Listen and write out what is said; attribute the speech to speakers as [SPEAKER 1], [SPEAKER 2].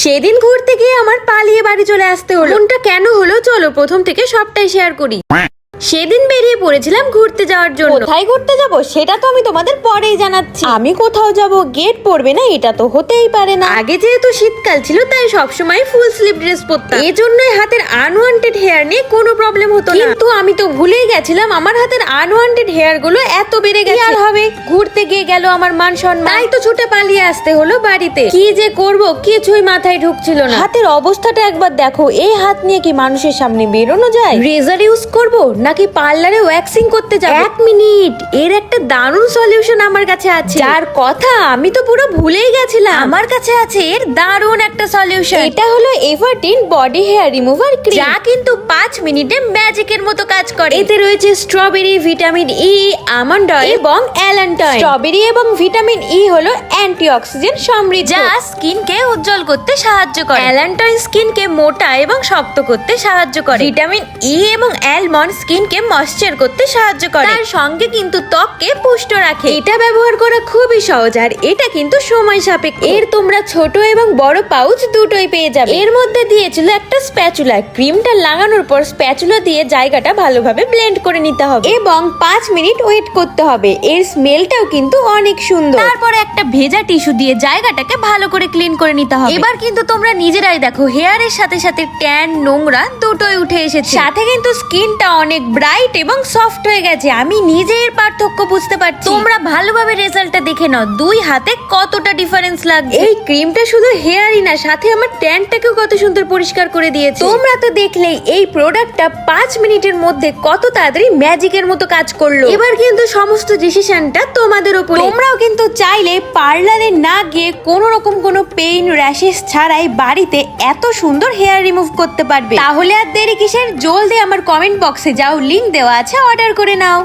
[SPEAKER 1] সেদিন ঘুরতে গিয়ে আমার পালিয়ে বাড়ি চলে আসতে হলো। কোনটা কেন হলো চলো প্রথম থেকে সবটাই শেয়ার করি। সেদিন বেরিয়ে পড়েছিলাম ঘুরতে যাওয়ার জন্য। কোথায় ঘুরতে যাব সেটা তো আমি তোমাদের পরেই জানাচ্ছি। আমি কোথাও যাব গেট পড়বে না এটা তো হতেই পারে না। আগে যেহেতু শীতকাল ছিল তাই সবসময় ফুল স্লিভ ড্রেস পরতাম, এই জন্যই হাতের আনওয়ান্টেড হেয়ার নিয়ে কোনো প্রবলেম হতো না। কিন্তু আমি তো ভুলেই গেছিলাম আমার হাতের আনওয়ান্টেড হেয়ার গুলো এত বেড়ে গেছে। আর হবে ঘুরতে গিয়ে গেল আমার মান সম্মান, তাই তো ছুটে পালিয়ে আসতে হলো বাড়িতে। কি যে করব কিছুই মাথায় ঢুকছিল না। হাতের অবস্থাটা একবার দেখো, এই হাত নিয়ে কি মানুষের সামনে বেরোনো যায়? রেজার ইউজ করব নাকি পার্লারে ওয়্যাক্সিং করতে যাব? এক মিনিট, এর একটা দারুণ সলিউশন আমার কাছে আছে, যার কথা আমি তো পুরো ভুলেই গেছিলাম। আমার কাছে আছে এর দারুণ একটা সলিউশন। এটা হলো এভারটিন বডি হেয়ার রিমুভার ক্রিম, যা কিন্তু 5 মিনিটে ম্যাজিকের মতো কাজ করে। এতে রয়েছে strawberry, vitamin E, almond oil এবং অ্যালান্টয়েন। স্ট্রবেরি এবং ভিটামিন ই হলো অ্যান্টিঅক্সিডেন্ট সমৃদ্ধ, যা স্কিনকে উজ্জ্বল করতে সাহায্য করে। অ্যালান্টয়েন স্কিনকে মোটা এবং শক্ত করতে সাহায্য করে। ভিটামিন ই এবং অ্যালমন্ড স্কিনকে ময়েশ্চার করতে সাহায্য করে। তার সঙ্গে কিন্তু ত্বককে পুষ্ট রাখে। এটা ব্যবহার করা খুবই সহজ আর এটা কিন্তু সময় সাপেক্ষ। এর তোমরা ছোট এবং বড় পাউচ দুটোই পেয়ে যাবে। এর মধ্যে দিয়েছিল একটা স্প্যাচুলা। ক্রিমটা লাগানোর পর স্প্যাচুলা দিয়ে জায়গাটা ভালোভাবে ব্লেন্ড করে নিতে হবে এবং 5 মিনিট ওয়েট করতে হবে। এর স্মেলটাও কিন্তু অনেক সুন্দর। তারপরে একটা ভেজা টিস্যু দিয়ে জায়গাটাকে ভালো করে ক্লিন করে নিতে হবে। এবার কিন্তু তোমরা নিজেরাই দেখো হেয়ারের সাথে সাথে ট্যান, নোংরা দুটোই উঠে এসেছে। সাথে কিন্তু স্কিনটা অনেক ব্রাইট এবং সফট হয়ে গেছে। আমি নিজের পার্থক্য বুঝতে পারছি। তোমরা ভালোভাবে রেজাল্টটা দেখে নাও, দুই হাতে কতটা ডিফারেন্স লাগছে। এই ক্রিমটা শুধু হেয়ারই না, সাথে আমার ট্যানটাকেও কত সুন্দর পরিষ্কার করে দিয়েছে। তোমরা তো দেখলেই এই প্রোডাক্টটা 5 মিনিটের মধ্যে কত তাড়াতাড়ি ম্যাজিকের মতো কাজ করলো। এবার কিন্তু সমস্ত ডিসিশনটা তোমাদের উপরে। তোমরাও কিন্তু চাইলে পার্লারে না গিয়ে কোনো রকম কোনো পেইন, র্যাশেস ছাড়াই বাড়িতে এত সুন্দর হেয়ার রিমুভ করতে পারবে। তাহলে আর দেরি কিসের? জলদি আমার কমেন্ট বক্সে যাও, লিংক দেওয়া আছে, অর্ডার করে নাও।